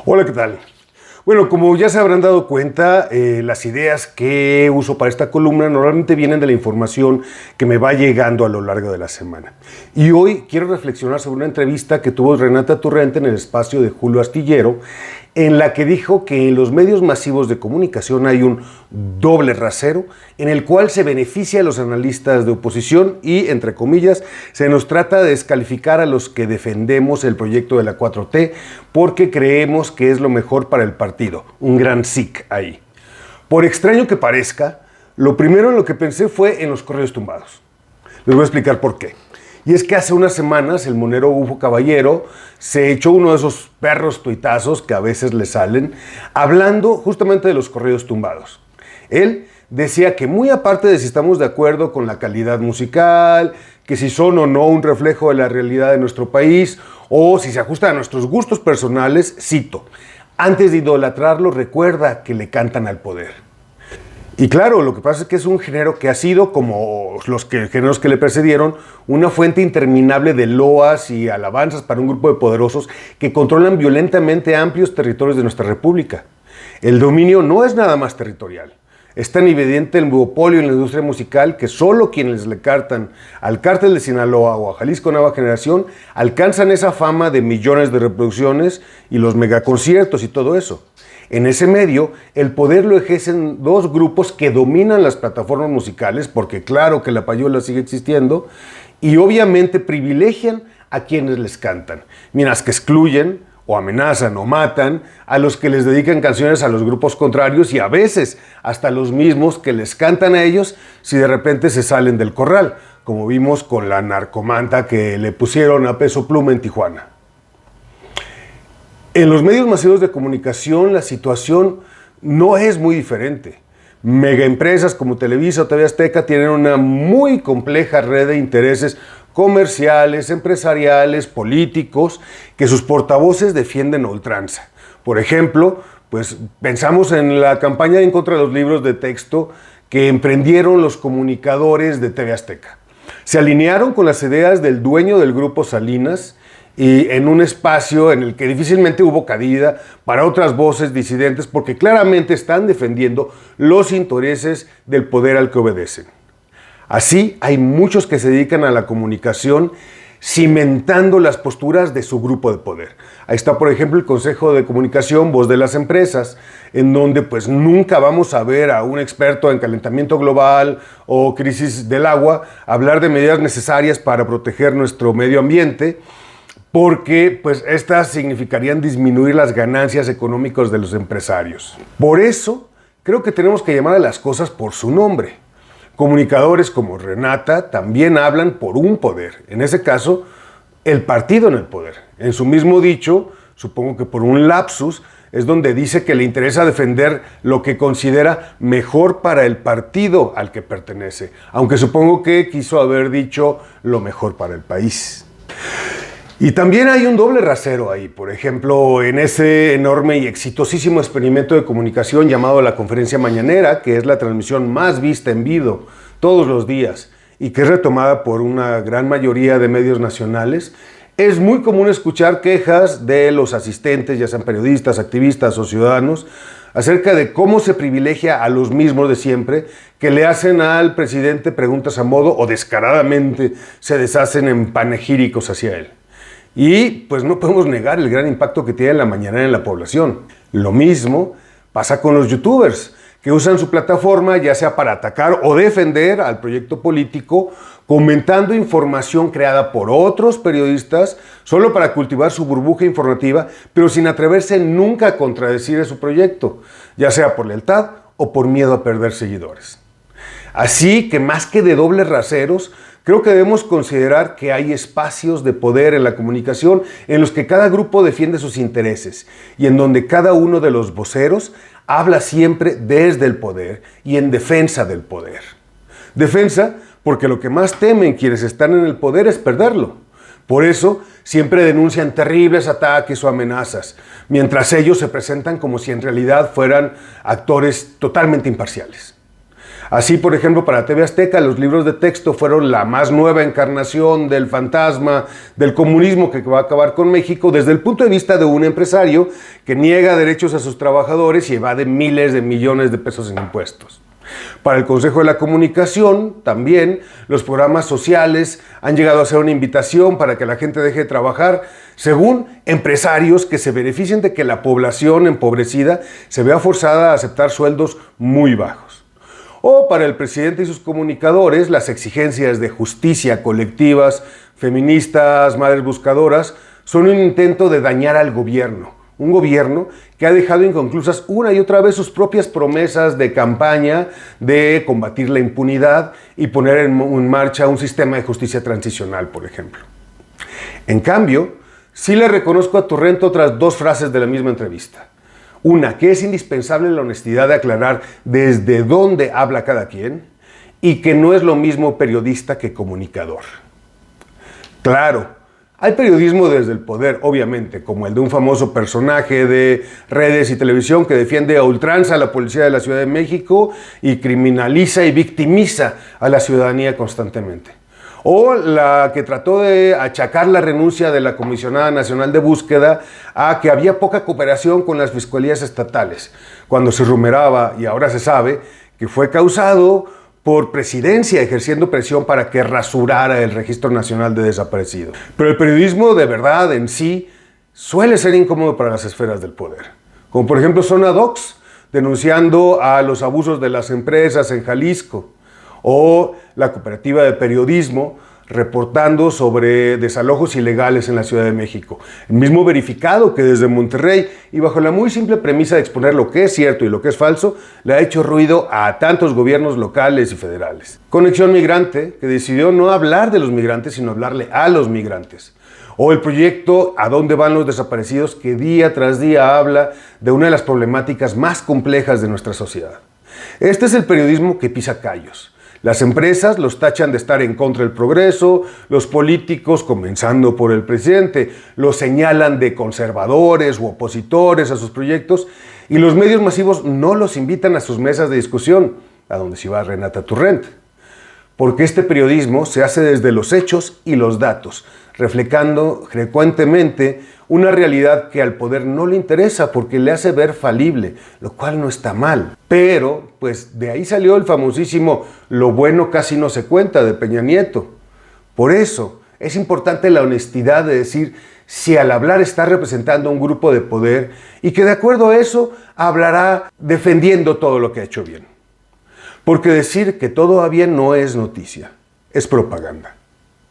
Hola, ¿qué tal? Bueno, como ya se habrán dado cuenta, las ideas que uso para esta columna normalmente vienen de la información que me va llegando a lo largo de la semana. Y hoy quiero reflexionar sobre una entrevista que tuvo Renata Turrente en el espacio de Julio Astillero, en la que dijo que en los medios masivos de comunicación hay un doble rasero en el cual se beneficia a los analistas de oposición y, entre comillas, se nos trata de descalificar a los que defendemos el proyecto de la 4T porque creemos que es lo mejor para el partido. Un gran sic ahí. Por extraño que parezca, lo primero en lo que pensé fue en los correos tumbados. Les voy a explicar por qué. Y es que hace unas semanas el monero Hugo Caballero se echó uno de esos perros tuitazos que a veces le salen, hablando justamente de los corridos tumbados. Él decía que muy aparte de si estamos de acuerdo con la calidad musical, que si son o no un reflejo de la realidad de nuestro país, o si se ajustan a nuestros gustos personales, cito, antes de idolatrarlo recuerda que le cantan al poder. Y claro, lo que pasa es que es un género que ha sido, como los géneros que le precedieron, una fuente interminable de loas y alabanzas para un grupo de poderosos que controlan violentamente amplios territorios de nuestra república. El dominio no es nada más territorial. Es tan evidente el monopolio en la industria musical que solo quienes le cartan al Cártel de Sinaloa o a Jalisco Nueva Generación alcanzan esa fama de millones de reproducciones y los megaconciertos y todo eso. En ese medio, el poder lo ejercen dos grupos que dominan las plataformas musicales, porque claro que la payola sigue existiendo, y obviamente privilegian a quienes les cantan, mientras que excluyen o amenazan o matan a los que les dedican canciones a los grupos contrarios y a veces hasta los mismos que les cantan a ellos si de repente se salen del corral, como vimos con la narcomanta que le pusieron a Peso Pluma en Tijuana. En los medios masivos de comunicación la situación no es muy diferente. Megaempresas como Televisa o TV Azteca tienen una muy compleja red de intereses comerciales, empresariales, políticos, que sus portavoces defienden a ultranza. Por ejemplo, pues pensamos en la campaña en contra de los libros de texto que emprendieron los comunicadores de TV Azteca. Se alinearon con las ideas del dueño del grupo Salinas y en un espacio en el que difícilmente hubo cabida para otras voces disidentes porque claramente están defendiendo los intereses del poder al que obedecen. Así, hay muchos que se dedican a la comunicación cimentando las posturas de su grupo de poder. Ahí está, por ejemplo, el Consejo de Comunicación Voz de las Empresas, en donde pues nunca vamos a ver a un experto en calentamiento global o crisis del agua hablar de medidas necesarias para proteger nuestro medio ambiente, porque pues estas significarían disminuir las ganancias económicas de los empresarios. Por eso, creo que tenemos que llamar a las cosas por su nombre. Comunicadores como Renata también hablan por un poder, en ese caso, el partido en el poder. En su mismo dicho, supongo que por un lapsus, es donde dice que le interesa defender lo que considera mejor para el partido al que pertenece, aunque supongo que quiso haber dicho lo mejor para el país. Y también hay un doble rasero ahí, por ejemplo, en ese enorme y exitosísimo experimento de comunicación llamado la Conferencia Mañanera, que es la transmisión más vista en vivo todos los días y que es retomada por una gran mayoría de medios nacionales, es muy común escuchar quejas de los asistentes, ya sean periodistas, activistas o ciudadanos, acerca de cómo se privilegia a los mismos de siempre, que le hacen al presidente preguntas a modo o descaradamente se deshacen en panegíricos hacia él. Y pues no podemos negar el gran impacto que tiene la mañanera en la población. Lo mismo pasa con los youtubers, que usan su plataforma ya sea para atacar o defender al proyecto político, comentando información creada por otros periodistas solo para cultivar su burbuja informativa, pero sin atreverse nunca a contradecir su proyecto, ya sea por lealtad o por miedo a perder seguidores. Así que más que de dobles raseros, creo que debemos considerar que hay espacios de poder en la comunicación en los que cada grupo defiende sus intereses y en donde cada uno de los voceros habla siempre desde el poder y en defensa del poder. Defensa porque lo que más temen quienes están en el poder es perderlo. Por eso siempre denuncian terribles ataques o amenazas, mientras ellos se presentan como si en realidad fueran actores totalmente imparciales. Así, por ejemplo, para TV Azteca, los libros de texto fueron la más nueva encarnación del fantasma del comunismo que va a acabar con México desde el punto de vista de un empresario que niega derechos a sus trabajadores y evade miles de millones de pesos en impuestos. Para el Consejo de la Comunicación, también, los programas sociales han llegado a ser una invitación para que la gente deje de trabajar, según empresarios que se beneficien de que la población empobrecida se vea forzada a aceptar sueldos muy bajos. O para el presidente y sus comunicadores, las exigencias de justicia colectivas, feministas, madres buscadoras, son un intento de dañar al gobierno. Un gobierno que ha dejado inconclusas una y otra vez sus propias promesas de campaña de combatir la impunidad y poner en marcha un sistema de justicia transicional, por ejemplo. En cambio, sí le reconozco a Torrent otras dos frases de la misma entrevista. Una, que es indispensable la honestidad de aclarar desde dónde habla cada quien y que no es lo mismo periodista que comunicador. Claro, hay periodismo desde el poder, obviamente, como el de un famoso personaje de redes y televisión que defiende a ultranza a la policía de la Ciudad de México y criminaliza y victimiza a la ciudadanía constantemente. O la que trató de achacar la renuncia de la Comisionada Nacional de Búsqueda a que había poca cooperación con las fiscalías estatales, cuando se rumeraba, y ahora se sabe, que fue causado por Presidencia ejerciendo presión para que rasurara el Registro Nacional de Desaparecidos. Pero el periodismo de verdad en sí suele ser incómodo para las esferas del poder. Como por ejemplo Zona Docs, denunciando a los abusos de las empresas en Jalisco. O la Cooperativa de Periodismo, reportando sobre desalojos ilegales en la Ciudad de México. El mismo verificado que desde Monterrey y bajo la muy simple premisa de exponer lo que es cierto y lo que es falso, le ha hecho ruido a tantos gobiernos locales y federales. Conexión Migrante, que decidió no hablar de los migrantes, sino hablarle a los migrantes. O el proyecto ¿A dónde van los desaparecidos?, que día tras día habla de una de las problemáticas más complejas de nuestra sociedad. Este es el periodismo que pisa callos. Las empresas los tachan de estar en contra del progreso, los políticos, comenzando por el presidente, los señalan de conservadores u opositores a sus proyectos y los medios masivos no los invitan a sus mesas de discusión, a donde se va Renata Torrent. Porque este periodismo se hace desde los hechos y los datos, reflejando frecuentemente una realidad que al poder no le interesa porque le hace ver falible, lo cual no está mal. Pero, pues de ahí salió el famosísimo "lo bueno casi no se cuenta" de Peña Nieto. Por eso es importante la honestidad de decir si al hablar está representando a un grupo de poder y que de acuerdo a eso hablará defendiendo todo lo que ha hecho bien. Porque decir que todo va bien no es noticia, es propaganda.